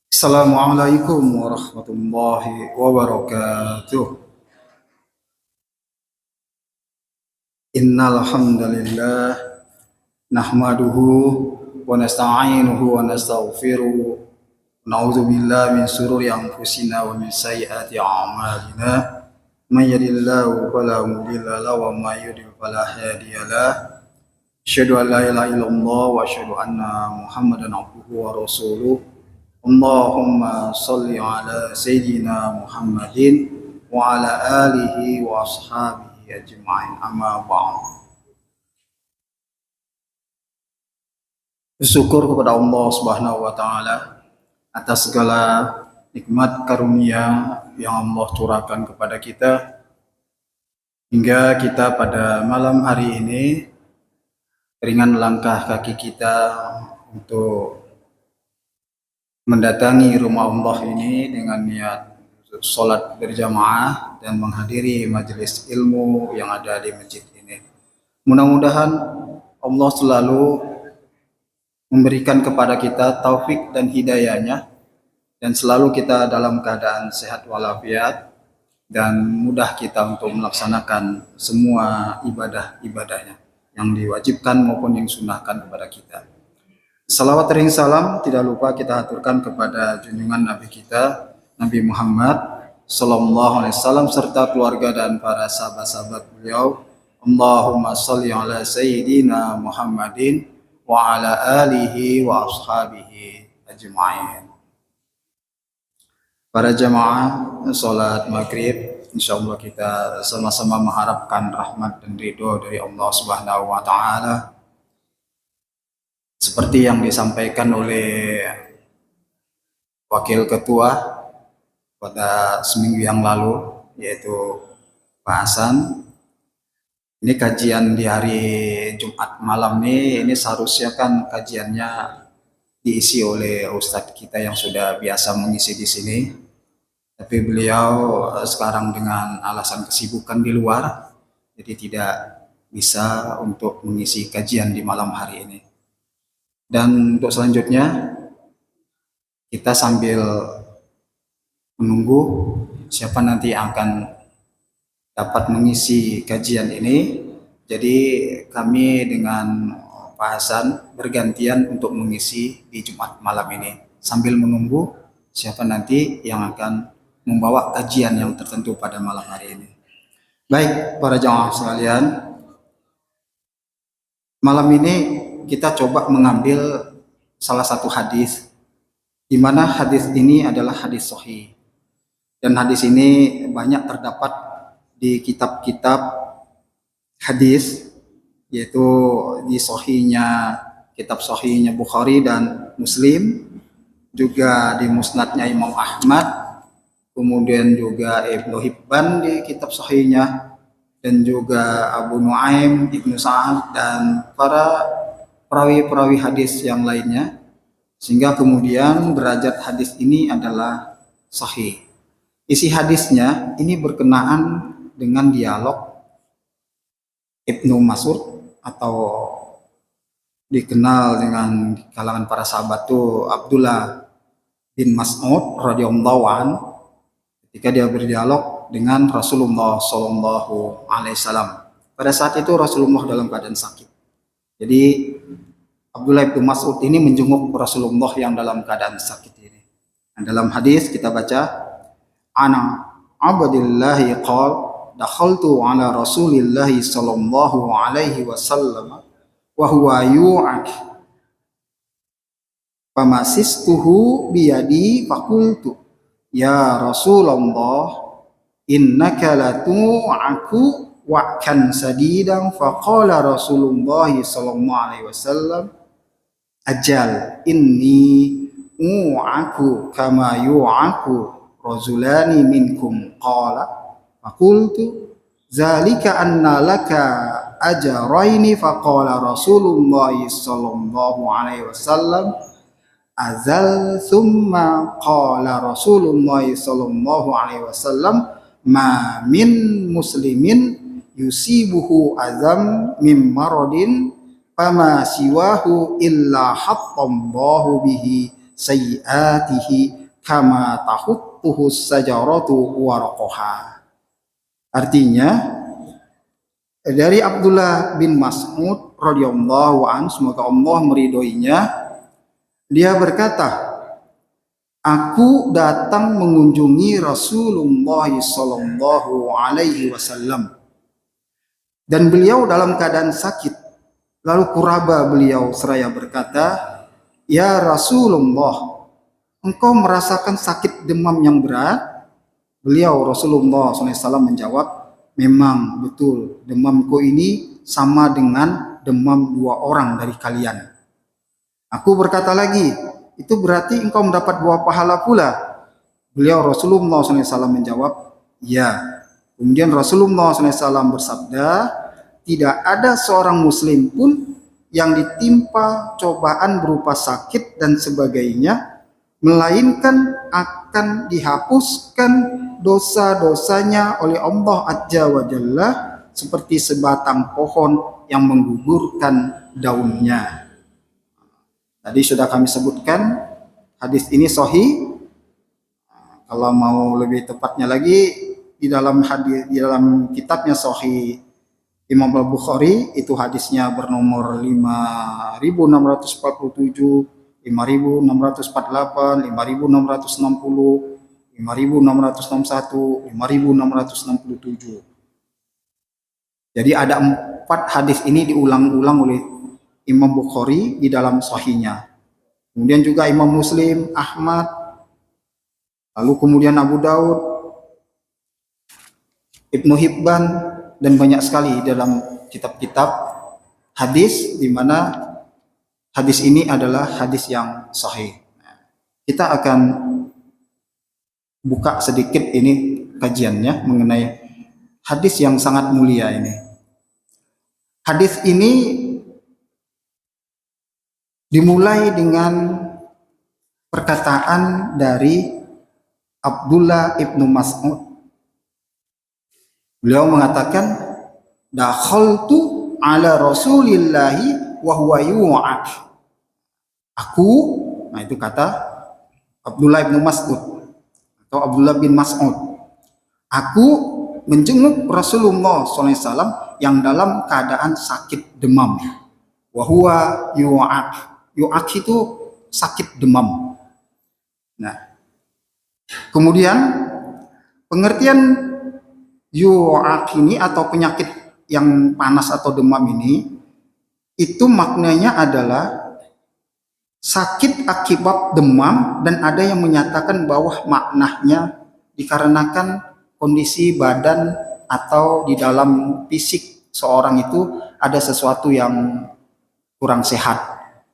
Assalamualaikum warahmatullahi wabarakatuh. Innal hamdalillah nahmaduhu wa nasta'inuhu wa nastaghfiruh. Na'udzu billahi min shururi anfusina wa min sayyiati a'malina. May yahdihillahu fala mudilla lahu wa may yudlil fala hadiya lahu. Asyhadu an la ilaha illallah wa asyhadu anna Muhammadan abduhu wa rasuluh. Allahumma salli ala Sayyidina Muhammadin wa ala alihi wa ashabihi ajma'in, amma ba'd. Bersyukur kepada Allah Subhanahu wa taala atas segala nikmat karunia yang Allah curahkan kepada kita hingga kita pada malam hari ini ringan langkah kaki kita untuk mendatangi rumah Allah ini dengan niat sholat berjamaah dan menghadiri majelis ilmu yang ada di masjid ini. Mudah-mudahan Allah selalu memberikan kepada kita taufik dan hidayahnya dan selalu kita dalam keadaan sehat walafiat dan mudah kita untuk melaksanakan semua ibadah-ibadahnya yang diwajibkan maupun yang sunahkan kepada kita. Salawat dan salam tidak lupa kita aturkan kepada junjungan Nabi kita, Nabi Muhammad Sallallahu Alaihi Wasallam serta keluarga dan para sahabat-sahabat beliau. Allahumma salli ala Sayyidina Muhammadin wa ala alihi wa ashabihi ajma'in. Para jamaah sholat maghrib, insya Allah kita sama-sama mengharapkan rahmat dan ridho dari Allah Subhanahu Wa Taala. Seperti yang disampaikan oleh Wakil Ketua pada seminggu yang lalu, yaitu Pak Hasan. Ini kajian di hari Jumat malam ini seharusnya kan kajiannya diisi oleh Ustadz kita yang sudah biasa mengisi di sini. Tapi beliau sekarang dengan alasan kesibukan di luar, jadi tidak bisa untuk mengisi kajian di malam hari ini. Dan untuk selanjutnya kita sambil menunggu siapa nanti yang akan dapat mengisi kajian ini. Jadi kami dengan Pak Hasan bergantian untuk mengisi di Jumat malam ini sambil menunggu siapa nanti yang akan membawa kajian yang tertentu pada malam hari ini. Baik para jamaah sekalian, malam ini kita coba mengambil salah satu hadis, di mana hadis ini adalah hadis sahih. Dan hadis ini banyak terdapat di kitab-kitab hadis, yaitu di sahihnya, kitab sahihnya Bukhari dan Muslim, juga di musnadnya Imam Ahmad, kemudian juga Ibnu Hibban di kitab sahihnya, dan juga Abu Nuaim, Ibnu Sa'ad, dan para perawi-perawi hadis yang lainnya, sehingga kemudian derajat hadis ini adalah sahih. Isi hadisnya ini berkenaan dengan dialog Ibnu Mas'ud atau dikenal dengan kalangan para sahabat itu Abdullah bin Mas'ud radhiyallahu an, ketika dia berdialog dengan Rasulullah Shallallahu Alaihi Wasallam. Pada saat itu Rasulullah dalam keadaan sakit. Jadi Abdullah bin Mas'ud ini menjenguk Rasulullah yang dalam keadaan sakit ini. Dan dalam hadis kita baca, ana abdillahi qal dakhaltu ala Rasulillahi sallallahu alaihi wasallam wa huwa yu'ak famasistuhu biyadi faqultu ya Rasulullah innaka latu'aku wa'kan sadidan faqala Rasulullah sallallahu alaihi wasallam ajal inni u'aku kama yu'aku rajulani minkum qala faqultu zalika anna laka ajraini faqala Rasulullah sallallahu alaihi wasallam azal thumma qala Rasulullah sallallahu alaihi wasallam ma min muslimin yusibuhu azam mim maradin fama siwahu illa hattallahu bihi sayyiatihi kama tahuttuhu sajaratu waraqaha. Artinya dari Abdullah bin Mas'ud radhiyallahu an, semoga Allah meridhoinya, dia berkata, aku datang mengunjungi Rasulullah sallallahu alaihi wasallam dan beliau dalam keadaan sakit. Lalu kuraba beliau seraya berkata, ya Rasulullah, engkau merasakan sakit demam yang berat? Beliau Rasulullah SAW menjawab, memang betul, demamku ini sama dengan demam dua orang dari kalian. Aku berkata lagi, itu berarti engkau mendapat dua pahala pula? Beliau Rasulullah SAW menjawab, ya. Kemudian Rasulullah SAW bersabda, tidak ada seorang muslim pun yang ditimpa cobaan berupa sakit dan sebagainya, melainkan akan dihapuskan dosa-dosanya oleh Allah Azza wa Jalla seperti sebatang pohon yang menggugurkan daunnya. Tadi sudah kami sebutkan, hadis ini sahih. Kalau mau lebih tepatnya lagi, di dalam kitabnya Sahih Imam Al-Bukhari, itu hadisnya bernomor 5647, 5648, 5660, 5661, 5667. Jadi ada 4 hadis ini diulang-ulang oleh Imam Bukhari di dalam sahihnya. Kemudian juga Imam Muslim, Ahmad, lalu kemudian Abu Daud, Ibnu Hibban, dan banyak sekali dalam kitab-kitab hadis di mana hadis ini adalah hadis yang sahih. Kita akan buka sedikit ini kajiannya mengenai hadis yang sangat mulia ini. Hadis ini dimulai dengan perkataan dari Abdullah ibnu Mas'ud. Beliau mengatakan, dakhaltu ala Rasulillahi wa huwa yu'ak. Aku, nah itu kata Abdullah bin Mas'ud atau Abdullah bin Mas'ud. Aku menjenguk Rasulullah SAW yang dalam keadaan sakit demam. Wa huwa yu'ak. Yu'ak itu sakit demam. Nah, kemudian pengertian yu'ak ini atau penyakit yang panas atau demam ini, itu maknanya adalah sakit akibat demam, dan ada yang menyatakan bahwa maknanya dikarenakan kondisi badan atau di dalam fisik seorang itu ada sesuatu yang kurang sehat,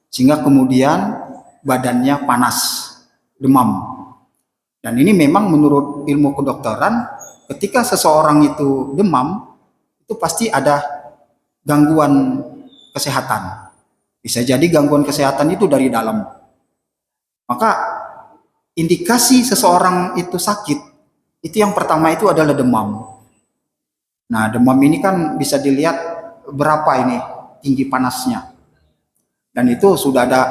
sehingga kemudian badannya panas, demam. Dan ini memang menurut ilmu kedokteran, ketika seseorang itu demam, itu pasti ada gangguan kesehatan. Bisa jadi gangguan kesehatan itu dari dalam. Maka indikasi seseorang itu sakit, itu yang pertama itu adalah demam. Nah, demam ini kan bisa dilihat berapa ini tinggi panasnya. Dan itu sudah ada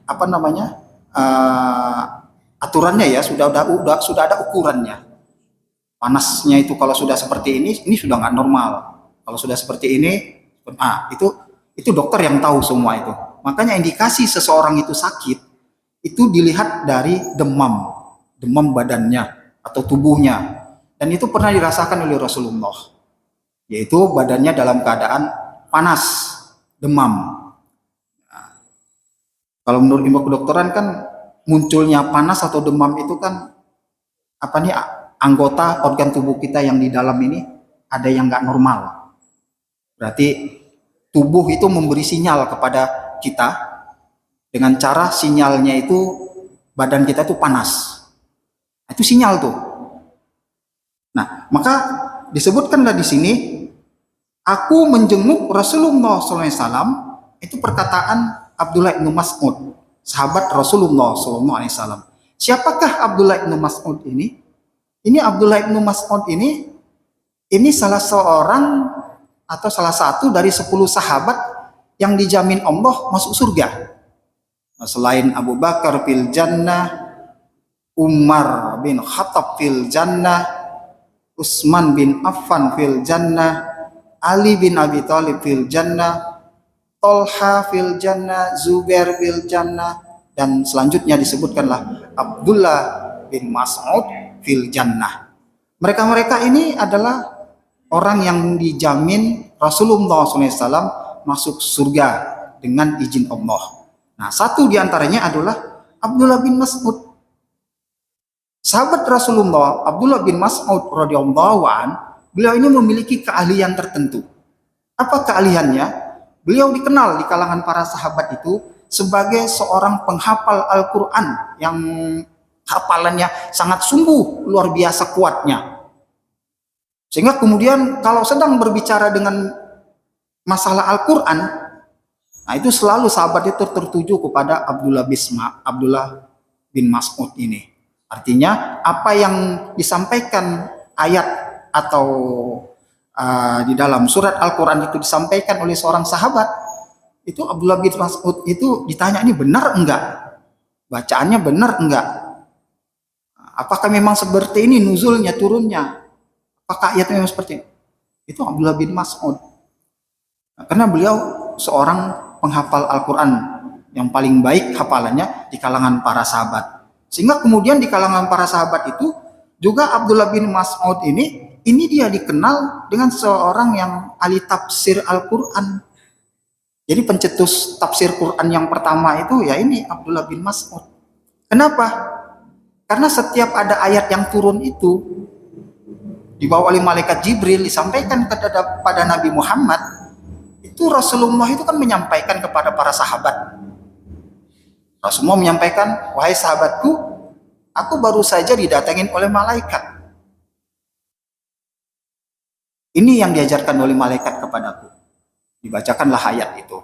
apa namanya? Aturannya ya, sudah ada ukurannya. Panasnya itu kalau sudah seperti ini sudah nggak normal. Kalau sudah seperti ini, itu dokter yang tahu semua itu. Makanya indikasi seseorang itu sakit itu dilihat dari demam badannya atau tubuhnya. Dan itu pernah dirasakan oleh Rasulullah, yaitu badannya dalam keadaan panas, demam. Nah, kalau menurut ilmu kedokteran kan munculnya panas atau demam itu kan apa nih, anggota organ tubuh kita yang di dalam ini ada yang nggak normal. Berarti tubuh itu memberi sinyal kepada kita dengan cara sinyalnya itu badan kita tuh panas. Itu sinyal tuh. Nah, maka disebutkanlah di sini, aku menjenguk Rasulullah SAW, itu perkataan Abdullah bin Mas'ud, sahabat Rasulullah SAW. Siapakah Abdullah bin Mas'ud ini? Ini Abdullah bin Mas'ud ini salah seorang atau salah satu dari 10 sahabat yang dijamin Allah masuk surga. Selain Abu Bakar fil jannah, Umar bin Khattab fil jannah, Utsman bin Affan fil jannah, Ali bin Abi Thalib fil jannah, Tolha fil jannah, Zubair fil jannah, dan selanjutnya disebutkanlah Abdullah bin Mas'ud fil jannah. Mereka-mereka ini adalah orang yang dijamin Rasulullah SAW masuk surga dengan izin Allah. Nah, satu diantaranya adalah Abdullah bin Mas'ud. Sahabat Rasulullah Abdullah bin Mas'ud radhiyallahu an, beliau ini memiliki keahlian tertentu. Apa keahliannya? Beliau dikenal di kalangan para sahabat itu sebagai seorang penghafal Al-Quran yang hafalannya sangat sungguh luar biasa kuatnya. Sehingga kemudian kalau sedang berbicara dengan masalah Al-Quran, nah itu selalu sahabat itu tertuju kepada Abdullah bin Mas'ud ini. Artinya apa yang disampaikan ayat atau di dalam surat Al-Quran itu disampaikan oleh seorang sahabat, itu Abdullah bin Mas'ud itu ditanya, ini benar enggak? Bacaannya benar enggak? Apakah memang seperti ini nuzulnya, turunnya? Apakah ayatnya memang seperti ini? Itu Abdullah bin Mas'ud. Karena beliau seorang penghafal Al-Quran yang paling baik hafalannya di kalangan para sahabat. Sehingga kemudian di kalangan para sahabat itu juga Abdullah bin Mas'ud ini dia dikenal dengan seorang yang ahli tafsir Al-Quran. Jadi pencetus tafsir Quran yang pertama itu ya ini Abdullah bin Mas'ud. Kenapa? Karena setiap ada ayat yang turun itu dibawa oleh malaikat Jibril disampaikan kepada Nabi Muhammad, itu Rasulullah itu kan menyampaikan kepada para sahabat. Rasulullah menyampaikan, wahai sahabatku, aku baru saja didatangin oleh malaikat. Ini yang diajarkan oleh malaikat kepadaku. Dibacakanlah ayat itu.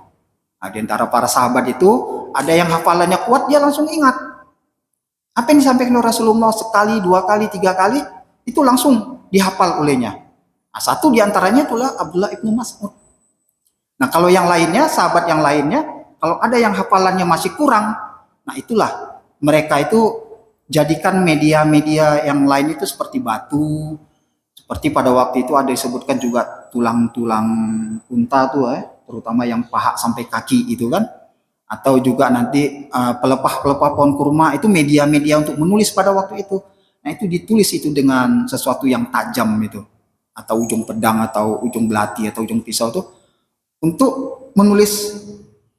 Nah, di antara para sahabat itu ada yang hafalannya kuat, dia langsung ingat. Apa yang disampaikan oleh Rasulullah sekali, 2 kali, 3 kali, itu langsung dihafal olehnya. Nah, satu diantaranya itulah Abdullah ibnu Mas'ud. Nah, kalau yang lainnya, sahabat yang lainnya, kalau ada yang hafalannya masih kurang, nah itulah mereka itu jadikan media-media yang lain itu seperti batu, seperti pada waktu itu ada disebutkan juga tulang-tulang unta tuh, terutama yang paha sampai kaki itu kan, atau juga nanti pelepah-pelepah pohon kurma itu media-media untuk menulis pada waktu itu. Nah itu ditulis itu dengan sesuatu yang tajam itu, atau ujung pedang atau ujung belati atau ujung pisau itu untuk menulis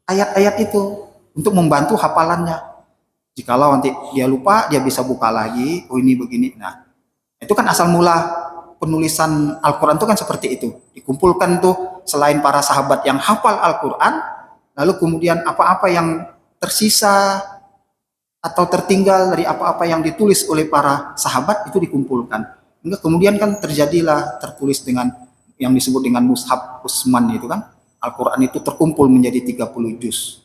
ayat-ayat itu, untuk membantu hafalannya. Jikalau nanti dia lupa, dia bisa buka lagi, oh ini begini. Nah itu kan asal mula penulisan Al-Quran itu kan seperti itu. Dikumpulkan tuh selain para sahabat yang hafal Al-Quran, lalu kemudian apa-apa yang tersisa atau tertinggal dari apa-apa yang ditulis oleh para sahabat itu dikumpulkan. Hingga kemudian kan terjadilah tertulis dengan yang disebut dengan Mushaf Utsman itu kan. Al-Quran itu terkumpul menjadi 30 juz.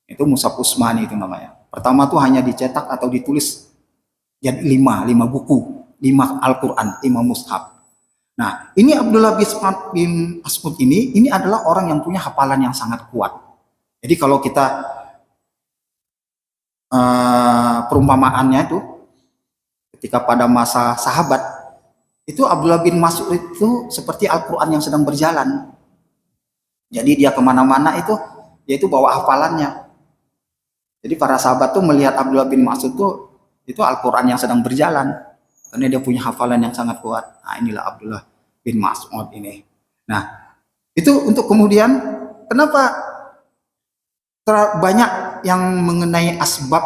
Itu Mushaf Utsmani itu namanya. Pertama tuh hanya dicetak atau ditulis jadi 5 buku, 5 Al-Quran, 5 mushaf. Nah, ini Abdullah bin Mas'ud ini adalah orang yang punya hafalan yang sangat kuat. Jadi kalau kita perumpamaannya itu ketika pada masa sahabat itu Abdullah bin Mas'ud itu seperti Al-Quran yang sedang berjalan. Jadi dia kemana-mana itu dia itu bawa hafalannya. Jadi para sahabat tuh melihat Abdullah bin Mas'ud tuh itu Al-Quran yang sedang berjalan karena dia punya hafalan yang sangat kuat. Nah inilah Abdullah bin Mas'ud ini. Nah itu untuk kemudian kenapa banyak yang mengenai asbab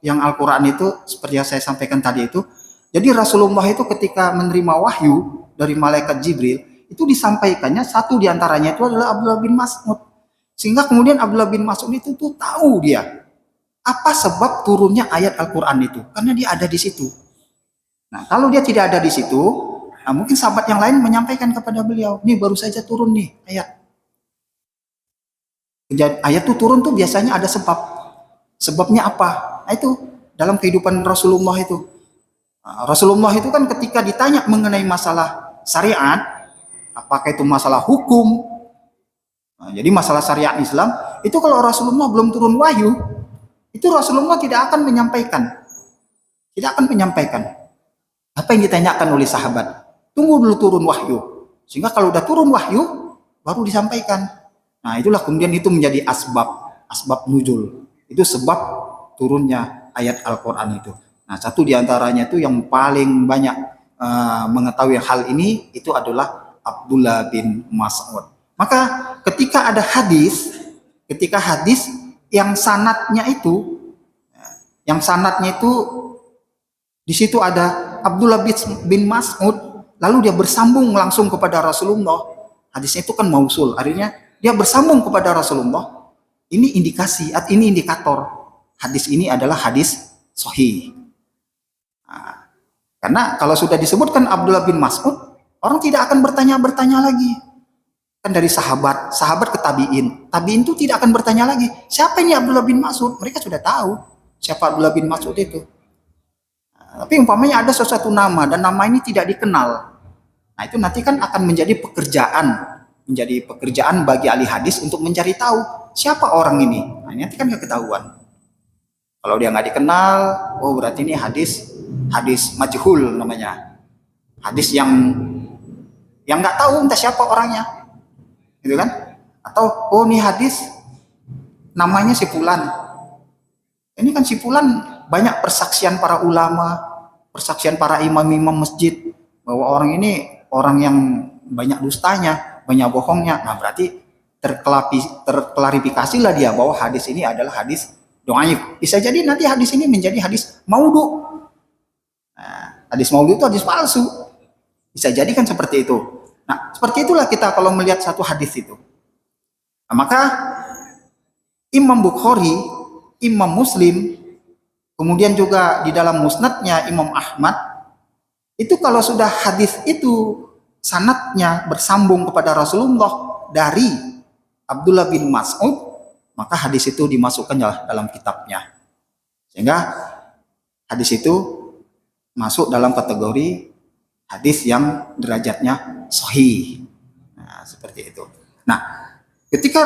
yang Al-Quran itu seperti yang saya sampaikan tadi itu. Jadi Rasulullah itu ketika menerima wahyu dari malaikat Jibril itu disampaikannya satu diantaranya itu adalah Abdullah bin Mas'ud. Sehingga kemudian Abdullah bin Mas'ud itu tuh tahu dia apa sebab turunnya ayat Al-Quran itu. Karena dia ada di situ. Nah kalau dia tidak ada di situ, Nah, mungkin sahabat yang lain menyampaikan kepada beliau, nih baru saja turun nih ayat. Ayat tuh turun tuh biasanya ada sebab. Sebabnya apa? Nah, itu dalam kehidupan Rasulullah itu. Nah, Rasulullah itu kan ketika ditanya mengenai masalah syariat, apakah itu masalah hukum, nah, jadi masalah syariat Islam, itu kalau Rasulullah belum turun wahyu, itu Rasulullah tidak akan menyampaikan. Tidak akan menyampaikan. Apa yang ditanyakan oleh sahabat? Tunggu dulu turun wahyu. Sehingga kalau udah turun wahyu, baru disampaikan. Nah, itulah kemudian itu menjadi asbab nuzul. Itu sebab turunnya ayat Al-Quran itu. Nah, satu diantaranya itu yang paling banyak mengetahui hal ini itu adalah Abdullah bin Mas'ud. Maka ketika ada hadis yang sanatnya itu di situ ada Abdullah bin Mas'ud, lalu dia bersambung langsung kepada Rasulullah. Hadisnya itu kan mausul, artinya dia bersambung kepada Rasulullah. Ini indikator hadis ini adalah hadis sahih. Nah, karena kalau sudah disebutkan Abdullah bin Mas'ud, orang tidak akan bertanya lagi. Kan dari sahabat ke tabiin itu tidak akan bertanya lagi, siapa ini Abdullah bin Mas'ud? Mereka sudah tahu siapa Abdullah bin Mas'ud itu. Nah, tapi umpamanya ada sesuatu nama dan nama ini tidak dikenal. Nah, itu nanti kan akan menjadi pekerjaan bagi ahli hadis untuk mencari tahu siapa orang ini. Nah, ini nanti kan ketahuan. Kalau dia nggak dikenal, oh berarti ini hadis majhul namanya. Hadis yang nggak tahu entah siapa orangnya. Gitu kan? Atau oh ini hadis namanya si fulan. Ini kan si fulan banyak persaksian para ulama, persaksian para imam-imam masjid bahwa orang ini orang yang banyak dustanya, banyak bohongnya. Nah, berarti terklarifikasilah dia bahwa hadis ini adalah hadis dhaif. Bisa jadi nanti hadis ini menjadi hadis maudhu. Nah, hadis maudhu itu hadis palsu. Bisa jadi kan seperti itu. Nah, seperti itulah kita kalau melihat satu hadis itu. Nah, maka Imam Bukhari, Imam Muslim, kemudian juga di dalam musnadnya Imam Ahmad, itu kalau sudah hadis itu sanadnya bersambung kepada Rasulullah dari Abdullah bin Mas'ud, maka hadis itu dimasukkan dalam kitabnya. Sehingga hadis itu masuk dalam kategori hadis yang derajatnya sahih. Nah, seperti itu. Nah, ketika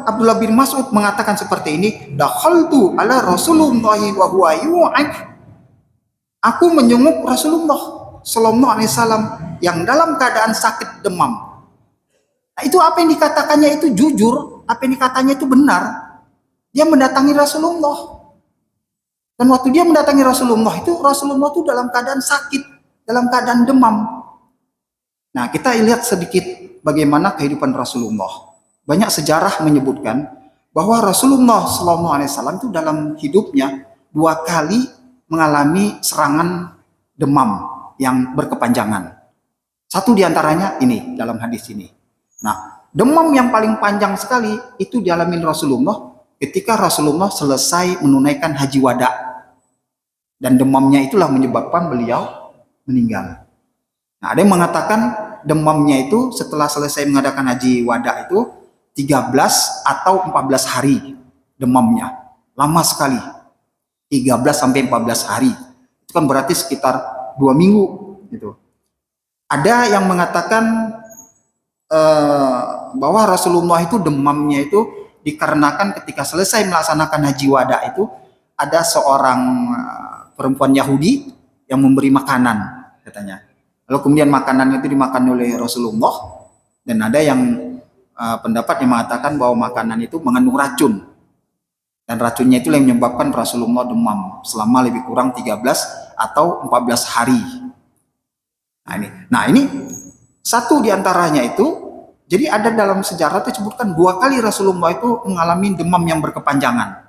Abdullah bin Mas'ud mengatakan seperti ini, dakhaltu ala Rasulullah wa huwa yu'ad. Aku menjenguk Rasulullah sallallahu alaihi wasallam yang dalam keadaan sakit demam. Nah, itu apa yang dikatakannya itu jujur, apa yang dikatakannya itu benar. Dia mendatangi Rasulullah. Dan waktu dia mendatangi Rasulullah itu dalam keadaan sakit, dalam keadaan demam. Nah, kita lihat sedikit bagaimana kehidupan Rasulullah. Banyak sejarah menyebutkan bahwa Rasulullah SAW itu dalam hidupnya 2 kali mengalami serangan demam yang berkepanjangan. Satu diantaranya ini dalam hadis ini. Nah, demam yang paling panjang sekali itu dialami Rasulullah ketika Rasulullah selesai menunaikan haji wada. Dan demamnya itulah menyebabkan beliau meninggal. Nah, ada yang mengatakan demamnya itu setelah selesai mengadakan haji wada itu 13 atau 14 hari demamnya. Lama sekali. 13 sampai 14 hari. Itu kan berarti sekitar 2 minggu gitu. Ada yang mengatakan bahwa Rasulullah itu demamnya itu dikarenakan ketika selesai melaksanakan haji wada itu ada seorang perempuan Yahudi yang memberi makanan katanya. Lalu kemudian makanan itu dimakan oleh Rasulullah, dan ada yang pendapat yang mengatakan bahwa makanan itu mengandung racun. Dan racunnya itu yang menyebabkan Rasulullah demam selama lebih kurang 13 atau 14 hari. Nah ini satu diantaranya itu, jadi ada dalam sejarah disebutkan 2 kali Rasulullah itu mengalami demam yang berkepanjangan.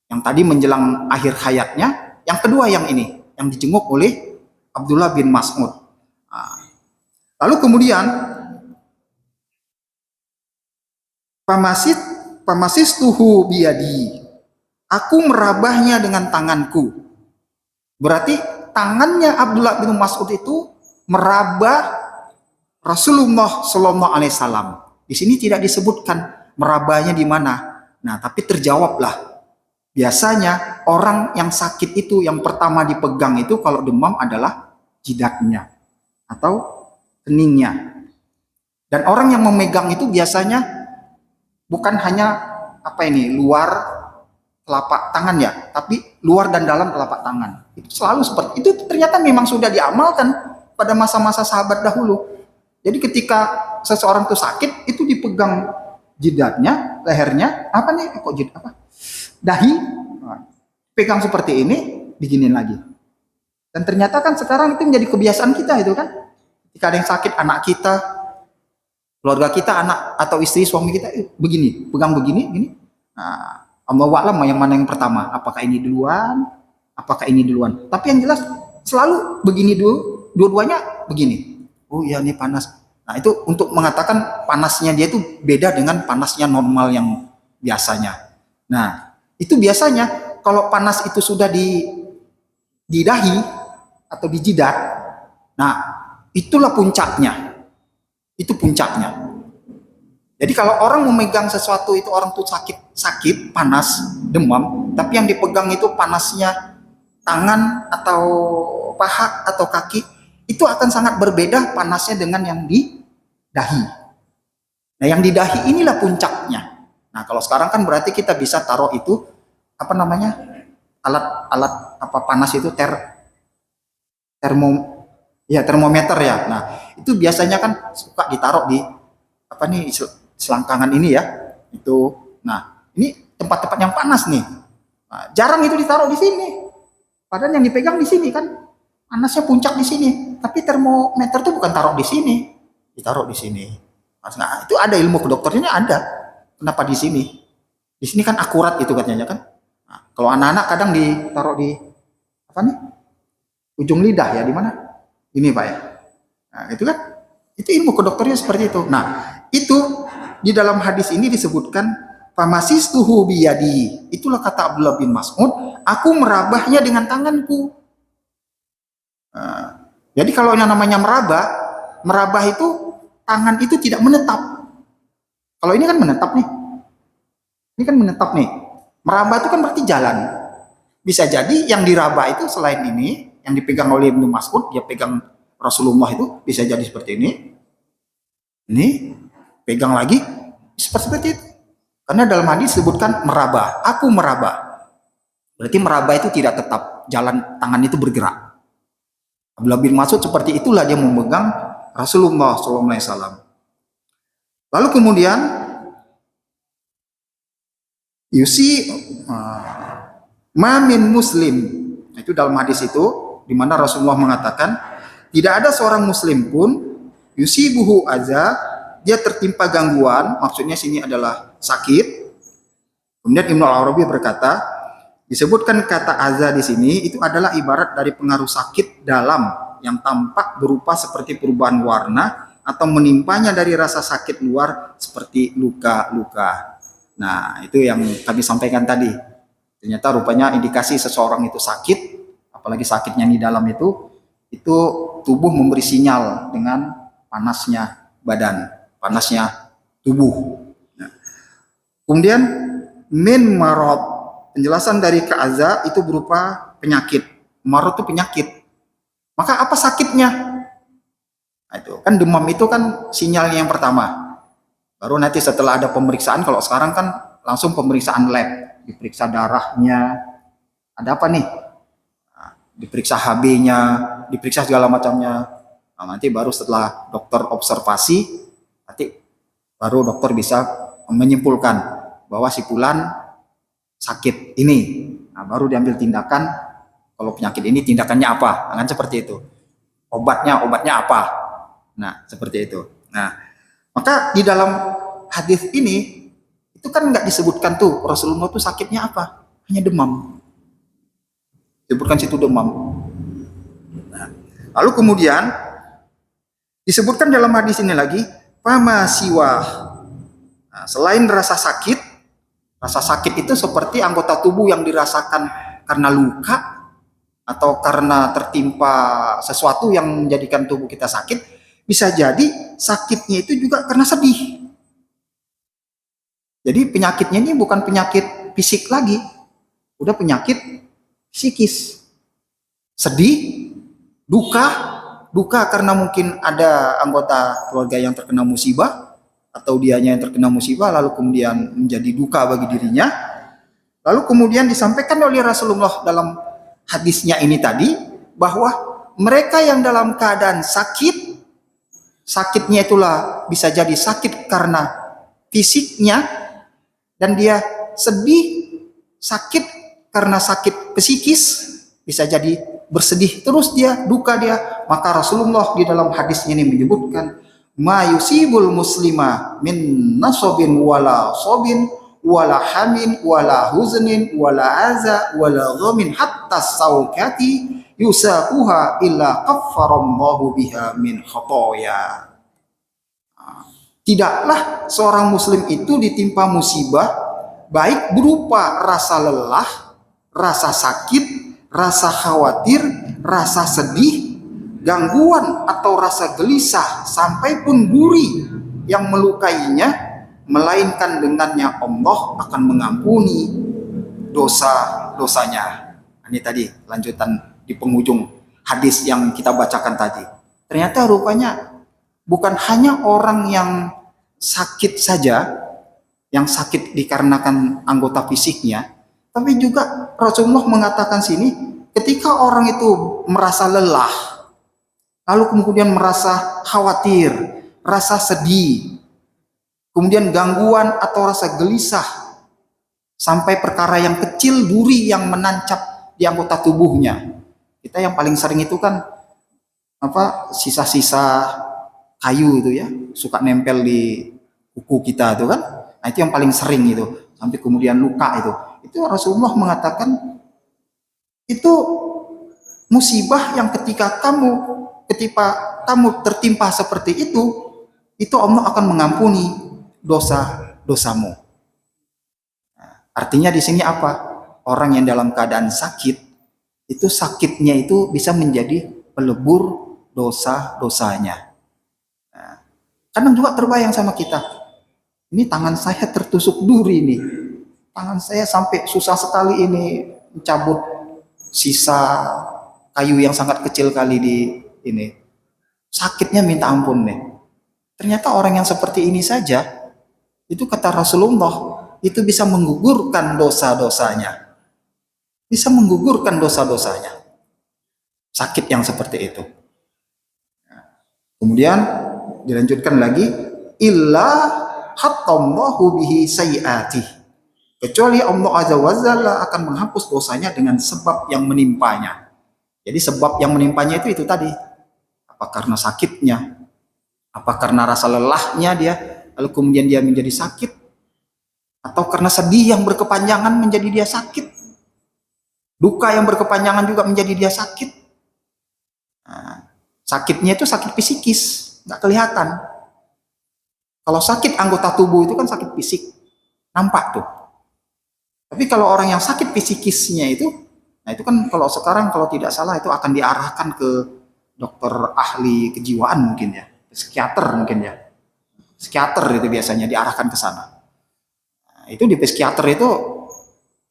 Yang tadi menjelang akhir hayatnya, yang kedua yang ini, yang dijenguk oleh Abdullah bin Mas'ud. Nah, lalu kemudian pamasistuhu biyadi, aku merabahnya dengan tanganku. Berarti tangannya Abdullah bin Mas'ud itu meraba Rasulullah Shallallahu Alaihi Wasallam. Di sini tidak disebutkan merabanya di mana. Nah, tapi terjawablah. Biasanya orang yang sakit itu yang pertama dipegang itu kalau demam adalah jidatnya atau keningnya. Dan orang yang memegang itu biasanya bukan hanya luar telapak tangan ya, tapi luar dan dalam telapak tangan. Itu selalu seperti itu. Ternyata memang sudah diamalkan pada masa-masa sahabat dahulu. Jadi ketika seseorang itu sakit, itu dipegang jidatnya, lehernya, dahi, pegang seperti ini, diginin lagi. Dan ternyata kan sekarang itu menjadi kebiasaan kita itu kan. Ketika ada yang sakit, anak kita, keluarga kita, anak atau istri, suami kita, begini, pegang begini, gini. Nah, Allah wa'lam yang mana yang pertama, apakah ini duluan, apakah ini duluan. Tapi yang jelas selalu begini dulu, dua-duanya begini. Oh iya ini panas. Nah itu untuk mengatakan panasnya dia itu beda dengan panasnya normal yang biasanya. Nah itu biasanya kalau panas itu sudah di dahi atau di jidat, nah itulah puncaknya. Itu puncaknya. Jadi kalau orang memegang sesuatu itu orang tuh sakit, panas, demam, tapi yang dipegang itu panasnya tangan atau paha atau kaki, itu akan sangat berbeda panasnya dengan yang di dahi. Nah, yang di dahi inilah puncaknya. Nah, kalau sekarang kan berarti kita bisa taruh itu alat panas itu termometer ya. Nah, itu biasanya kan suka ditaruh di selangkangan ini ya. Itu. Nah, ini tempat-tempat yang panas nih. Nah, jarang itu ditaruh di sini. Padahal yang dipegang di sini kan panasnya puncak di sini. Tapi termometer itu bukan taruh di sini, ditaruh di sini. Nah, itu ada ilmu kedokterannya ada. Kenapa di sini? Di sini kan akurat itu katanya kan. Nah, kalau anak-anak kadang ditaruh di ujung lidah ya, di mana? Ini Pak ya. Nah, itu kan. Itu ilmu kedokterannya seperti itu. Nah, itu di dalam hadis ini disebutkan famasistuhu biyadi. Itulah kata Abdullah bin Mas'ud, aku merabahnya dengan tanganku. Nah, jadi kalau yang namanya merabah itu tangan itu tidak menetap. Kalau ini kan menetap nih. Ini kan menetap nih. Merabah itu kan berarti jalan. Bisa jadi yang diraba itu selain ini, yang dipegang oleh Ibnu Mas'ud, dia pegang Rasulullah itu bisa jadi seperti ini. Ini pegang lagi seperti itu. Karena dalam hadis disebutkan meraba, aku meraba. Berarti meraba itu tidak tetap, jalan tangan itu bergerak. Abdullah bin Mas'ud seperti itulah dia memegang Rasulullah SAW. Lalu kemudian mamin muslim, itu dalam hadis itu di mana Rasulullah mengatakan tidak ada seorang muslim pun yusibuhu aza, dia tertimpa gangguan, maksudnya sini adalah sakit. Kemudian Ibnu Al-Arabi berkata, disebutkan kata aza di sini itu adalah ibarat dari pengaruh sakit dalam yang tampak berupa seperti perubahan warna atau menimpanya dari rasa sakit luar seperti luka-luka. Nah, itu yang kami sampaikan tadi. Ternyata rupanya indikasi seseorang itu sakit, apalagi sakitnya di dalam itu tubuh memberi sinyal dengan panasnya badan, panasnya tubuh. Nah, kemudian min marad, penjelasan dari ka'aza itu berupa penyakit. Marad itu penyakit. Maka apa sakitnya? Nah, itu kan demam itu kan sinyalnya yang pertama. Baru nanti setelah ada pemeriksaan, kalau sekarang kan langsung pemeriksaan lab, diperiksa darahnya, ada apa nih? Nah, diperiksa HB-nya, diperiksa segala macamnya. Nah, nanti baru setelah dokter observasi, nanti baru dokter bisa menyimpulkan bahwa si fulan sakit ini. Nah, baru diambil tindakan, kalau penyakit ini tindakannya apa. Nah, kan seperti itu. Obatnya apa. Nah, seperti itu. Nah, maka di dalam hadis ini itu kan nggak disebutkan tuh Rasulullah tuh sakitnya apa, hanya demam. Disebutkan situ demam. Nah, lalu kemudian disebutkan dalam hadis ini lagi fama siwah. Nah, selain rasa sakit itu seperti anggota tubuh yang dirasakan karena luka atau karena tertimpa sesuatu yang menjadikan tubuh kita sakit, bisa jadi sakitnya itu juga karena sedih. Jadi penyakitnya ini bukan penyakit fisik lagi, udah penyakit psikis. Sedih, duka karena mungkin ada anggota keluarga yang terkena musibah, atau dianya yang terkena musibah lalu kemudian menjadi duka bagi dirinya. Lalu kemudian disampaikan oleh Rasulullah dalam hadisnya ini tadi, bahwa mereka yang dalam keadaan sakit, sakitnya itulah bisa jadi sakit karena fisiknya, dan dia sedih, sakit karena sakit psikis, bisa jadi bersedih terus dia, duka dia. Maka Rasulullah di dalam hadisnya ini menyebutkan, ma yusibul muslima min nasobin wala sobin wala hamin wala huznin wala aza wala ghamin hatta saukati yusaquha illa kaffarallahu biha min khotoya. Tidaklah seorang muslim itu ditimpa musibah, baik berupa rasa lelah, rasa sakit, rasa khawatir, rasa sedih, gangguan atau rasa gelisah, sampai pun duri yang melukainya, melainkan dengannya Allah akan mengampuni dosa-dosanya. Ini tadi lanjutan di penghujung hadis yang kita bacakan tadi. Ternyata rupanya bukan hanya orang yang sakit saja, yang sakit dikarenakan anggota fisiknya, tapi juga Rasulullah mengatakan sini, ketika orang itu merasa lelah, lalu kemudian merasa khawatir, rasa sedih, kemudian gangguan atau rasa gelisah, sampai perkara yang kecil, duri yang menancap di anggota tubuhnya. Kita yang paling sering itu kan sisa-sisa kayu itu ya, suka nempel di kuku kita itu kan. Nah, itu yang paling sering itu, sampai kemudian luka itu. Itu Rasulullah mengatakan itu musibah yang ketika kamu tertimpa seperti itu Allah akan mengampuni dosa-dosamu. Nah, artinya di sini apa? Orang yang dalam keadaan sakit, itu sakitnya itu bisa menjadi pelebur dosa-dosanya. Nah, kadang juga terbayang sama kita, ini tangan saya tertusuk duri nih, tangan saya sampai susah sekali ini mencabut sisa kayu yang sangat kecil kali di ini, sakitnya minta ampun nih. Ternyata orang yang seperti ini saja, itu kata Rasulullah, itu bisa menggugurkan dosa-dosanya, bisa menggugurkan dosa-dosanya, sakit yang seperti itu. Kemudian dilanjutkan lagi, illa hattallahu bihi sayiatih, kecuali Allah azza wajalla akan menghapus dosanya dengan sebab yang menimpanya. Jadi sebab yang menimpanya itu tadi, apa karena sakitnya, apa karena rasa lelahnya dia, lalu kemudian dia menjadi sakit, atau karena sedih yang berkepanjangan menjadi dia sakit, duka yang berkepanjangan juga menjadi dia sakit. Nah, sakitnya itu sakit psikis, nggak kelihatan. Kalau sakit anggota tubuh itu kan sakit fisik, nampak tuh. Tapi kalau orang yang sakit psikisnya itu, nah itu kan kalau sekarang kalau tidak salah itu akan diarahkan ke dokter ahli kejiwaan mungkin ya, psikiater mungkin ya. Psikiater itu biasanya diarahkan ke sana. Nah, itu di psikiater itu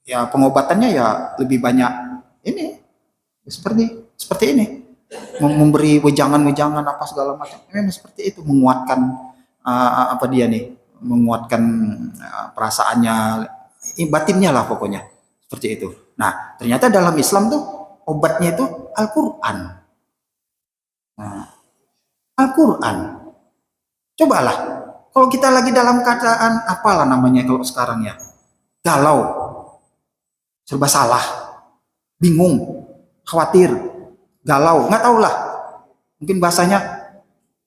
ya pengobatannya ya lebih banyak ini, seperti ini. Memberi wejangan-wejangan apa segala macam. Memang seperti itu, menguatkan menguatkan perasaannya, batinnya lah pokoknya. Seperti itu. Nah, ternyata dalam Islam tuh obatnya itu Al-Qur'an. Nah, Al-Qur'an. Cobalah, kalau kita lagi dalam keadaan apalah namanya kalau sekarang ya, galau, serba salah, bingung, khawatir, galau, nggak tahu lah, mungkin bahasanya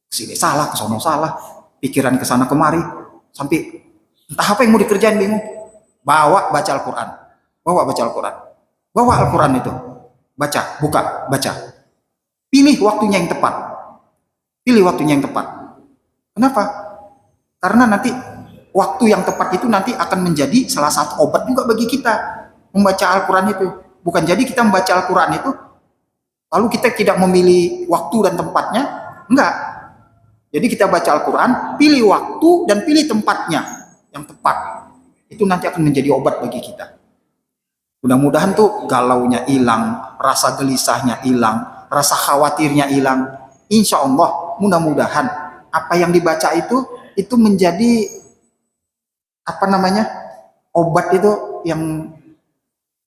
kesini salah, kesono salah, pikiran kesana kemari, sampai entah apa yang mau dikerjain bingung. Baca Al-Quran, bawa Al-Quran itu, buka, baca, pilih waktunya yang tepat. Kenapa? Karena nanti waktu yang tepat itu nanti akan menjadi salah satu obat juga bagi kita membaca Al-Quran itu. Bukan jadi kita membaca Al-Quran itu Lalu kita tidak memilih waktu dan tempatnya? Enggak. Jadi kita baca Al-Quran, pilih waktu dan pilih tempatnya yang tepat. Itu nanti akan menjadi obat bagi kita. Mudah-mudahan tuh galaunya hilang, rasa gelisahnya hilang, rasa khawatirnya hilang. Insya Allah, mudah-mudahan apa yang dibaca itu menjadi obat itu yang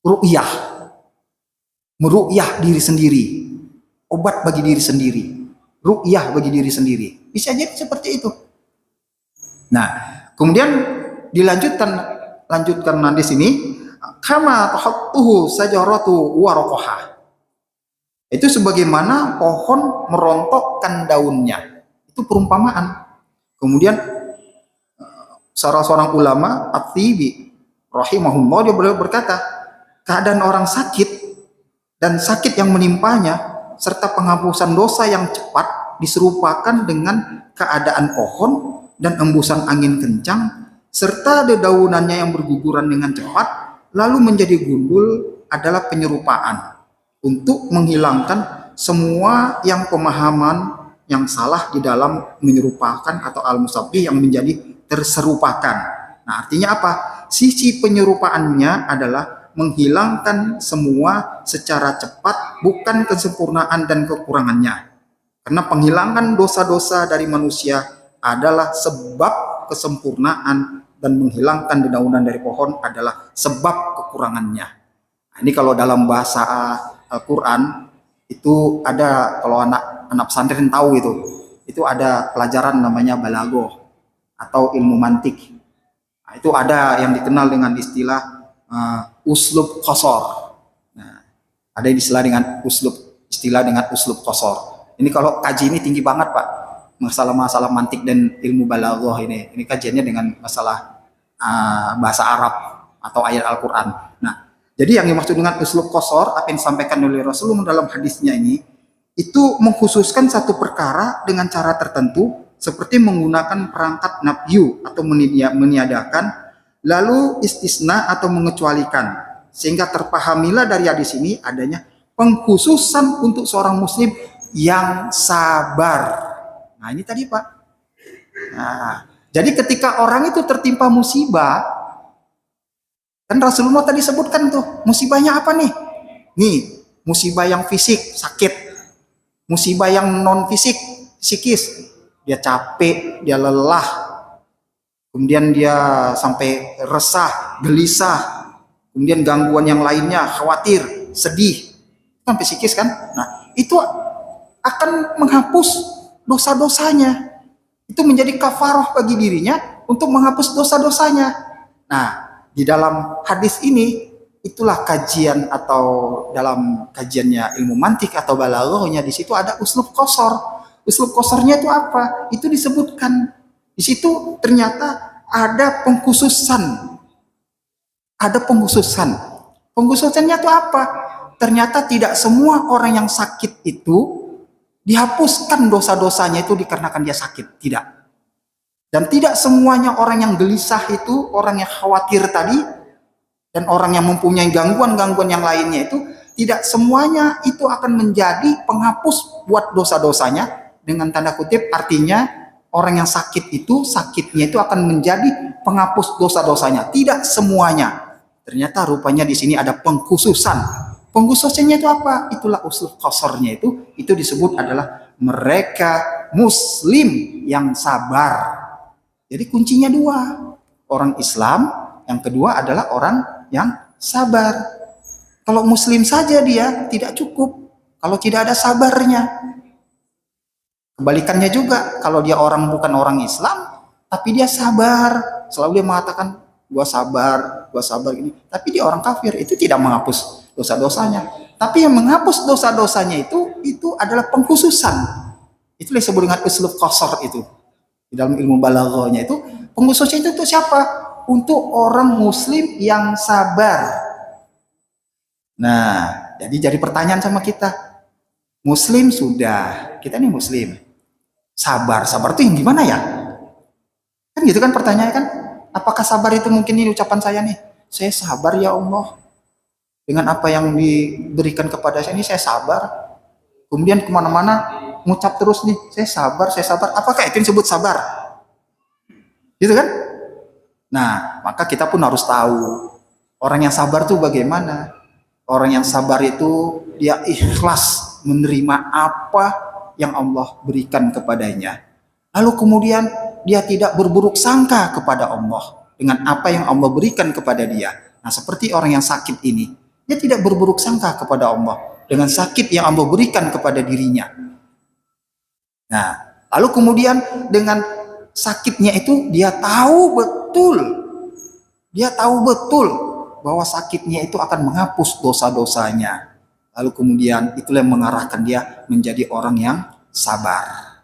ru'yah, meru'yah diri sendiri, obat bagi diri sendiri, ru'yah bagi diri sendiri. Bisa jadi seperti itu. Nah, kemudian lanjutkan nanti sini, kama tahattuhu sajaratu warokoha. Itu sebagaimana pohon merontokkan daunnya. Itu perumpamaan. Kemudian salah seorang ulama At-Tibi rahimahullah, dia berkata, keadaan orang sakit dan sakit yang menimpanya serta penghapusan dosa yang cepat diserupakan dengan keadaan pohon dan embusan angin kencang serta dedaunannya yang berguguran dengan cepat lalu menjadi gundul adalah penyerupaan untuk menghilangkan semua yang pemahaman yang salah di dalam menyerupakan atau al-musabbih yang menjadi terserupakan. Nah, artinya apa? Sisi penyerupaannya adalah menghilangkan semua secara cepat, bukan kesempurnaan dan kekurangannya. Karena penghilangan dosa-dosa dari manusia adalah sebab kesempurnaan dan menghilangkan dedaunan dari pohon adalah sebab kekurangannya. Nah, ini kalau dalam bahasa Al-Quran itu ada, kalau anak pesantren tahu itu ada pelajaran namanya balagoh atau ilmu mantik. Nah, itu ada yang dikenal dengan istilah uslub qasar. Nah, ada istilah dengan uslub qasar. Ini kalau kaji ini tinggi banget, Pak. Masalah-masalah mantik dan ilmu balaghah ini kajiannya dengan masalah bahasa Arab atau ayat Al-Quran. Nah, jadi yang dimaksud dengan uslub qasar, apa yang disampaikan oleh Rasulullah dalam hadisnya ini, itu mengkhususkan satu perkara dengan cara tertentu, seperti menggunakan perangkat nafyu atau meniadakan, lalu istisna atau mengecualikan, sehingga terpahamilah dari hadis ini adanya pengkhususan untuk seorang muslim yang sabar. Nah, ini tadi, Pak. Nah, jadi ketika orang itu tertimpa musibah, kan Rasulullah tadi sebutkan tuh, musibahnya apa nih? Nih, musibah yang fisik, sakit. Musibah yang non fisik, psikis. Dia capek, dia lelah. Kemudian dia sampai resah, gelisah. Kemudian gangguan yang lainnya, khawatir, sedih. Sampai psikis kan? Nah, itu akan menghapus dosa-dosanya. Itu menjadi kafarah bagi dirinya untuk menghapus dosa-dosanya. Nah, di dalam hadis ini, itulah kajian atau dalam kajiannya ilmu mantik atau balaghahnya, di situ ada uslub qasar. Uslub qasarnya itu apa? Itu disebutkan. Di situ ternyata ada pengkhususan. Ada pengkhususan. Pengkhususannya itu apa? Ternyata tidak semua orang yang sakit itu dihapuskan dosa-dosanya itu dikarenakan dia sakit. Tidak. Dan tidak semuanya orang yang gelisah itu, orang yang khawatir tadi, dan orang yang mempunyai gangguan-gangguan yang lainnya itu, tidak semuanya itu akan menjadi penghapus buat dosa-dosanya. Dengan tanda kutip, artinya orang yang sakit itu, sakitnya itu akan menjadi penghapus dosa-dosanya. Tidak semuanya. Ternyata rupanya di sini ada pengkhususan. Pengkhususannya itu apa? Itulah usul qasarnya itu disebut adalah mereka muslim yang sabar. Jadi kuncinya dua. Orang Islam, yang kedua adalah orang yang sabar. Kalau muslim saja dia tidak cukup kalau tidak ada sabarnya. Kebalikannya juga, kalau dia bukan orang Islam tapi dia sabar, selalu dia mengatakan gua sabar ini, tapi dia orang kafir, itu tidak menghapus dosa-dosanya. Tapi yang menghapus dosa-dosanya itu adalah pengkhususan. Itu disebut dengan uslub qasar itu. Di dalam ilmu balaghahnya itu, pengkhususnya itu siapa? Untuk orang muslim yang sabar. Nah, jadi pertanyaan sama kita. Muslim sudah, kita nih muslim. Sabar itu yang gimana ya? Kan gitu kan pertanyaannya kan? Apakah sabar itu mungkin ini ucapan saya nih? Saya sabar ya Allah. Dengan apa yang diberikan kepada saya ini saya sabar. kemudian kemana-mana ngucap terus nih, saya sabar, saya sabar. Apakah itu disebut sabar? Gitu kan? Nah, maka kita pun harus tahu orang yang sabar tuh bagaimana. Orang yang sabar itu dia ikhlas menerima apa yang Allah berikan kepadanya. Lalu kemudian dia tidak berburuk sangka kepada Allah dengan apa yang Allah berikan kepada dia. Nah, seperti orang yang sakit ini, dia tidak berburuk sangka kepada Allah dengan sakit yang Allah berikan kepada dirinya. Nah, lalu kemudian dengan sakitnya itu dia tahu betul bahwa sakitnya itu akan menghapus dosa-dosanya. Lalu kemudian itulah yang mengarahkan dia menjadi orang yang sabar.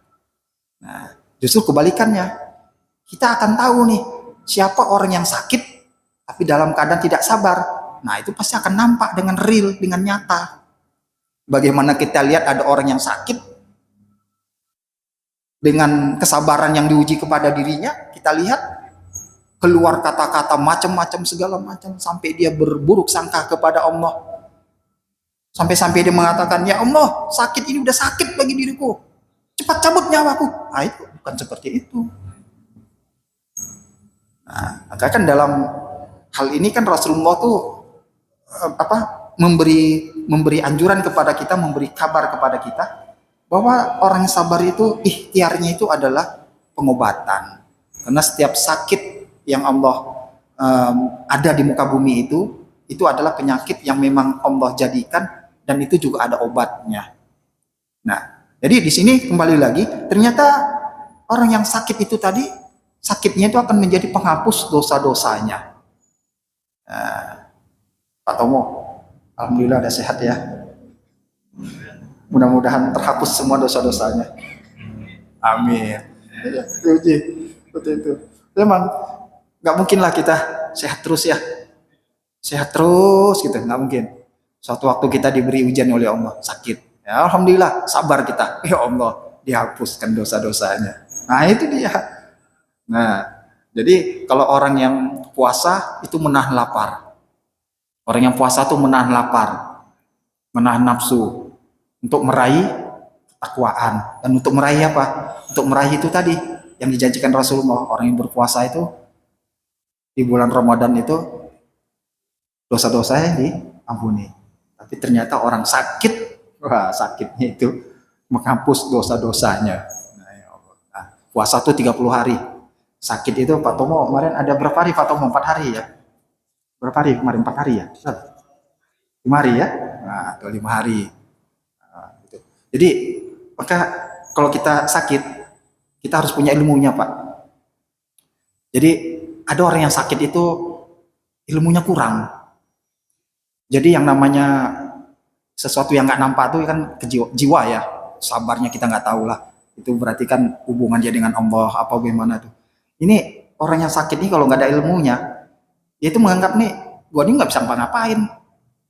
Nah, justru kebalikannya, kita akan tahu nih siapa orang yang sakit tapi dalam keadaan tidak sabar. Nah, itu pasti akan nampak dengan real, dengan nyata. Bagaimana kita lihat ada orang yang sakit dengan kesabaran yang diuji kepada dirinya, kita lihat keluar kata-kata macam-macam segala macam sampai dia berburuk sangka kepada Allah. Sampai-sampai dia mengatakan, "Ya Allah, sakit ini udah sakit bagi diriku. Cepat cabut nyawaku." Nah, itu bukan seperti itu. Nah, maka kan dalam hal ini kan Rasulullah tuh memberi anjuran kepada kita, memberi kabar kepada kita bahwa orang yang sabar itu ikhtiarnya itu adalah pengobatan. Karena setiap sakit yang Allah ada di muka bumi itu adalah penyakit yang memang Allah jadikan dan itu juga ada obatnya. Nah, jadi di sini kembali lagi, ternyata orang yang sakit itu tadi, sakitnya itu akan menjadi penghapus dosa-dosanya. Pak Tomo, alhamdulillah ada sehat ya. Mudah-mudahan terhapus semua dosa-dosanya. Amin. Ya, seperti itu. Memang nggak mungkin lah kita sehat terus ya. Sehat terus gitu, nggak mungkin. Suatu waktu kita diberi ujian oleh Allah, sakit. Ya, alhamdulillah, sabar kita. Ya Allah, dihapuskan dosa-dosanya. Nah, itu dia. Nah, jadi kalau orang yang puasa itu menahan lapar. Orang yang puasa itu menahan lapar, menahan nafsu untuk meraih ketakwaan. Dan untuk meraih apa? Untuk meraih itu tadi yang dijanjikan Rasulullah, orang yang berpuasa itu di bulan Ramadan itu dosa-dosanya diampuni. Tapi ternyata orang sakit, wah sakitnya itu menghapus dosa-dosanya. Nah, puasa itu 30 hari. Sakit itu Pak Tomo kemarin ada berapa hari Pak Tomo? 4 hari ya? Berapa hari kemarin? 4 hari ya? 5 hari ya? Nah, atau 5 hari. Nah, gitu. Jadi maka kalau kita sakit, kita harus punya ilmunya Pak. Jadi ada orang yang sakit itu ilmunya kurang. Jadi yang namanya sesuatu yang nggak nampak itu kan ke jiwa ya, sabarnya kita nggak tahu lah. Itu berarti kan hubungan dia dengan Allah apa bagaimana tuh. Ini orang yang sakit ini kalau nggak ada ilmunya, dia itu menganggap nih, gua ini nggak bisa ngapa-ngapain.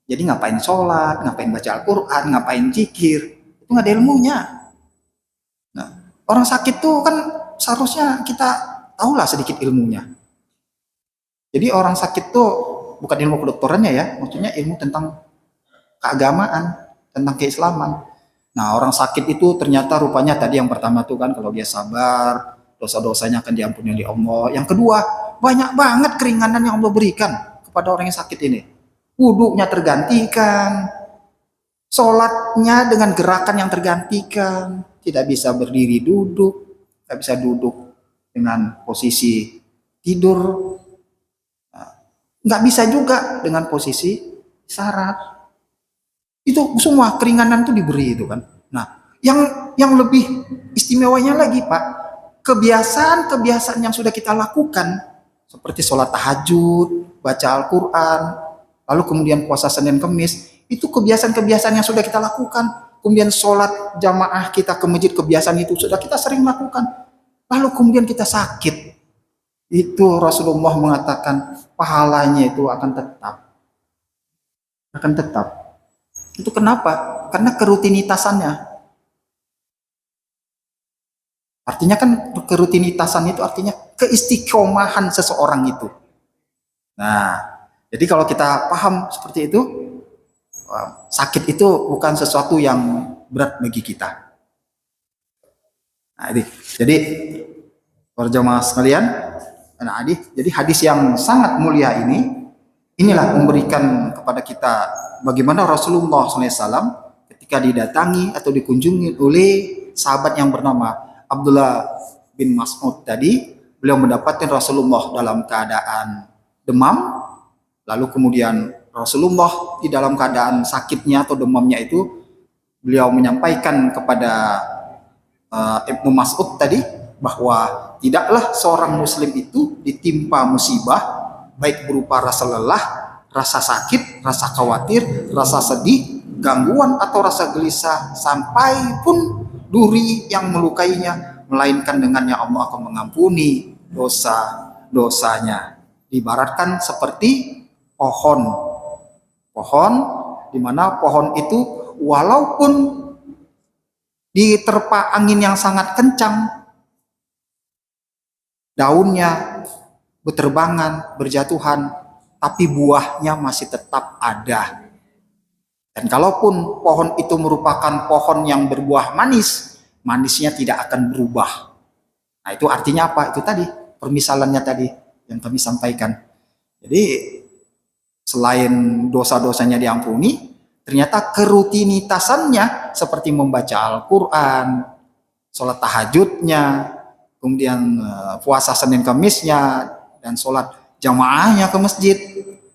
Jadi ngapain sholat, ngapain baca Al-Quran, ngapain zikir, itu nggak ada ilmunya. Nah, orang sakit tuh kan seharusnya kita tahulah sedikit ilmunya. Jadi orang sakit tuh bukan ilmu kedokterannya ya, maksudnya ilmu tentang keagamaan, tentang keislaman. Nah, orang sakit itu ternyata rupanya tadi yang pertama tuh kan kalau dia sabar, dosa-dosanya akan diampuni oleh Allah. Yang kedua, banyak banget keringanan yang Allah berikan kepada orang yang sakit ini. Wudhunya tergantikan, sholatnya dengan gerakan yang tergantikan, tidak bisa berdiri duduk, tidak bisa duduk dengan posisi tidur, nggak bisa juga dengan posisi syarat. Itu semua keringanan itu diberi itu kan. Nah, yang lebih istimewanya lagi Pak, kebiasaan-kebiasaan yang sudah kita lakukan seperti sholat tahajud, baca Al-Quran, lalu kemudian puasa Senin Kemis, itu kebiasaan-kebiasaan yang sudah kita lakukan. Kemudian sholat jamaah kita ke masjid, kebiasaan itu sudah kita sering lakukan. Lalu kemudian kita sakit, itu Rasulullah mengatakan pahalanya itu akan tetap. Itu kenapa? Karena kerutinitasannya. Artinya kan kerutinitasan itu artinya keistiqomahan seseorang itu. Nah, jadi kalau kita paham seperti itu, sakit itu bukan sesuatu yang berat bagi kita. Nah, jadi para jamaah sekalian, jadi hadis yang sangat mulia ini, inilah memberikan kepada kita bagaimana Rasulullah SAW ketika didatangi atau dikunjungi oleh sahabat yang bernama Abdullah bin Mas'ud tadi, beliau mendapatkan Rasulullah dalam keadaan demam, lalu kemudian Rasulullah di dalam keadaan sakitnya atau demamnya itu, beliau menyampaikan kepada Ibnu Mas'ud tadi bahwa tidaklah seorang muslim itu ditimpa musibah baik berupa rasa lelah, rasa sakit, rasa khawatir, rasa sedih, gangguan atau rasa gelisah sampai pun duri yang melukainya, melainkan dengannya Allah akan mengampuni dosa-dosanya. Diibaratkan seperti pohon di mana pohon itu walaupun diterpa angin yang sangat kencang, daunnya berterbangan, berjatuhan, tapi buahnya masih tetap ada. Dan kalaupun pohon itu merupakan pohon yang berbuah manis, manisnya tidak akan berubah. Nah, itu artinya apa? Itu tadi permisalannya tadi yang kami sampaikan. Jadi selain dosa-dosanya diampuni, ternyata kerutinitasannya seperti membaca Al-Quran, sholat tahajudnya, kemudian puasa Senin Kamisnya, dan sholat jamaahnya ke masjid,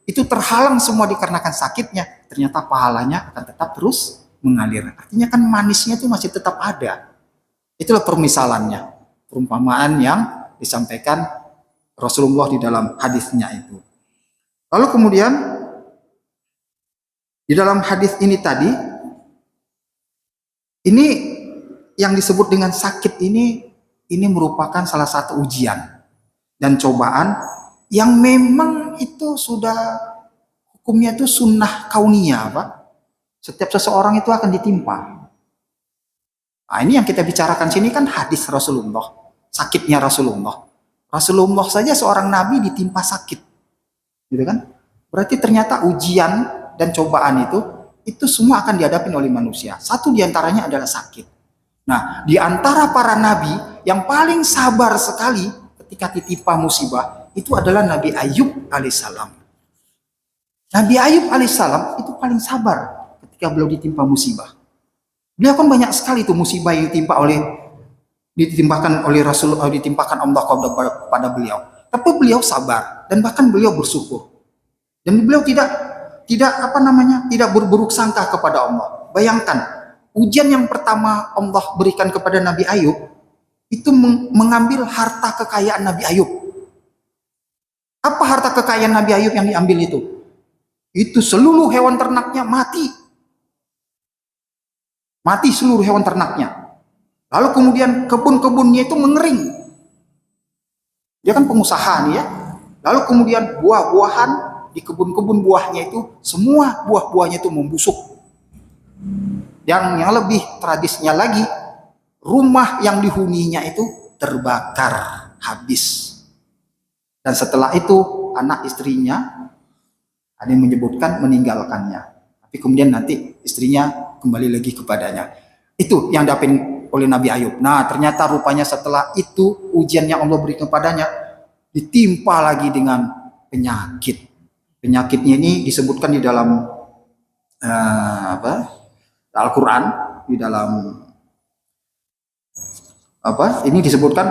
itu terhalang semua dikarenakan sakitnya. Ternyata pahalanya akan tetap terus mengalir. Artinya kan manisnya itu masih tetap ada. Itulah permisalannya, perumpamaan yang disampaikan Rasulullah di dalam hadisnya itu. Lalu kemudian di dalam hadis ini tadi, ini yang disebut dengan sakit ini merupakan salah satu ujian dan cobaan yang memang itu sudah hukumnya itu sunnah kauniyah, Pak. Setiap seseorang itu akan ditimpa. Nah, ini yang kita bicarakan sini kan hadis Rasulullah, sakitnya Rasulullah. Rasulullah saja seorang nabi ditimpa sakit, gitu kan? Berarti ternyata ujian dan cobaan itu semua akan dihadapi oleh manusia. Satu diantaranya adalah sakit. Nah, di antara para nabi yang paling sabar sekali ketika ditimpa musibah itu adalah Nabi Ayub alaihissalam. Nabi Ayub alaihissalam itu paling sabar ketika beliau ditimpa musibah. Beliau kan banyak sekali itu musibah yang ditimpakan oleh Rasulullah, ditimpakan Allah kepada beliau. Tapi beliau sabar dan bahkan beliau bersyukur. Dan beliau tidak berburuk sangka kepada Allah. Bayangkan, ujian yang pertama Allah berikan kepada Nabi Ayub itu mengambil harta kekayaan Nabi Ayub. Apa harta kekayaan Nabi Ayub yang diambil itu? Itu seluruh hewan ternaknya mati. Mati seluruh hewan ternaknya. Lalu kemudian kebun-kebunnya itu mengering. Dia kan pengusaha nih ya. Lalu kemudian buah-buahan di kebun-kebun buahnya itu, semua buah-buahnya itu membusuk. Yang lebih tradisnya lagi, rumah yang dihuninya itu terbakar habis. Dan setelah itu anak istrinya, ada yang menyebutkan meninggalkannya. Tapi kemudian nanti istrinya kembali lagi kepadanya. Itu yang didapat oleh Nabi Ayub. Nah, ternyata rupanya setelah itu ujian yang Allah berikan kepadanya ditimpa lagi dengan penyakit. Penyakitnya ini disebutkan di dalam Al-Quran, di dalam ini disebutkan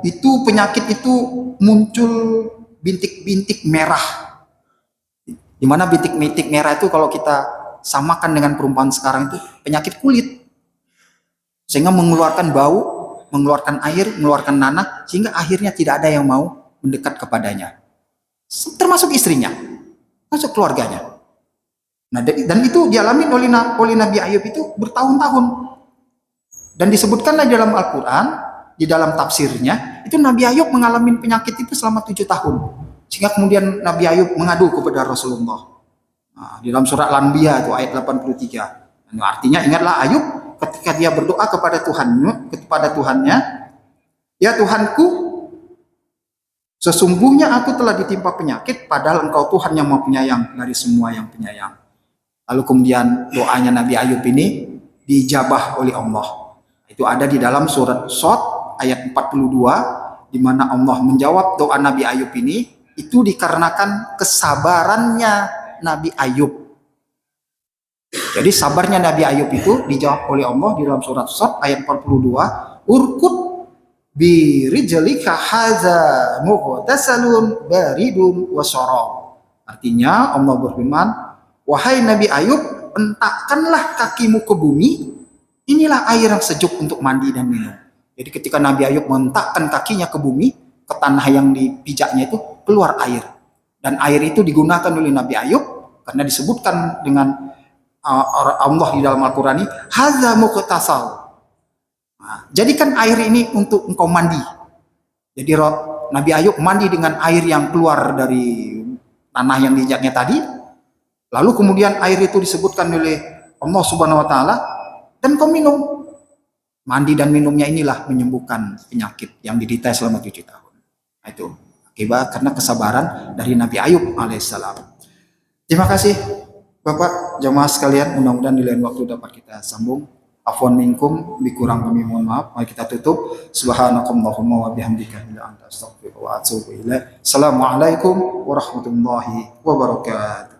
itu penyakit itu muncul bintik-bintik merah. Di mana bintik-bintik merah itu kalau kita samakan dengan perumpamaan sekarang itu penyakit kulit. Sehingga mengeluarkan bau, mengeluarkan air, mengeluarkan nanah, sehingga akhirnya tidak ada yang mau mendekat kepadanya. Termasuk istrinya, masuk keluarganya. Nah, dan itu dialami oleh Nabi Ayub itu bertahun-tahun. Dan disebutkanlah di dalam Al-Quran, di dalam tafsirnya, itu Nabi Ayub mengalami penyakit itu selama 7 tahun. Sehingga kemudian Nabi Ayub mengadu kepada Rasulullah. Nah, di dalam surat Al-Anbiya itu ayat 83. Nah, artinya ingatlah Ayub ketika dia berdoa kepada Tuhannya, ya Tuhanku, sesungguhnya aku telah ditimpa penyakit, padahal Engkau Tuhan yang Maha Penyayang dari semua yang penyayang. Lalu kemudian doanya Nabi Ayub ini dijabah oleh Allah. Itu ada di dalam surat Shad ayat 42, di mana Allah menjawab doa Nabi Ayub ini, itu dikarenakan kesabarannya Nabi Ayub. Jadi sabarnya Nabi Ayub itu dijawab oleh Allah di dalam surat Shad ayat 42, urkut bi rijlika hadza mughtasalun baridun wa syarab. Artinya Allah berfirman, wahai Nabi Ayub, hentakkanlah kakimu ke bumi, inilah air yang sejuk untuk mandi dan minum. Jadi ketika Nabi Ayub mengentakkan kakinya ke bumi, ke tanah yang dipijaknya itu keluar air. Dan air itu digunakan oleh Nabi Ayub karena disebutkan dengan Allah di dalam Al-Quran ini, hadza mughtasal. Nah, jadikan air ini untuk engkau mandi. Jadi Nabi Ayub mandi dengan air yang keluar dari tanah yang diinjaknya tadi. Lalu kemudian air itu disebutkan oleh Allah Subhanahu wa taala, dan kau minum. Mandi dan minumnya inilah menyembuhkan penyakit yang diderita selama 7 tahun. Nah, itu akibat karena kesabaran dari Nabi Ayub alaihissalam. Terima kasih Bapak jamaah sekalian, mudah-mudahan di lain waktu dapat kita sambung. Afwan minkum, lebih kurang kami mohon maaf. Mari kita tutup. Subhanakallahumma wa bihamdika illa anta astaghfiruka wa atubu ilaik. Assalamualaikum warahmatullahi wabarakatuh.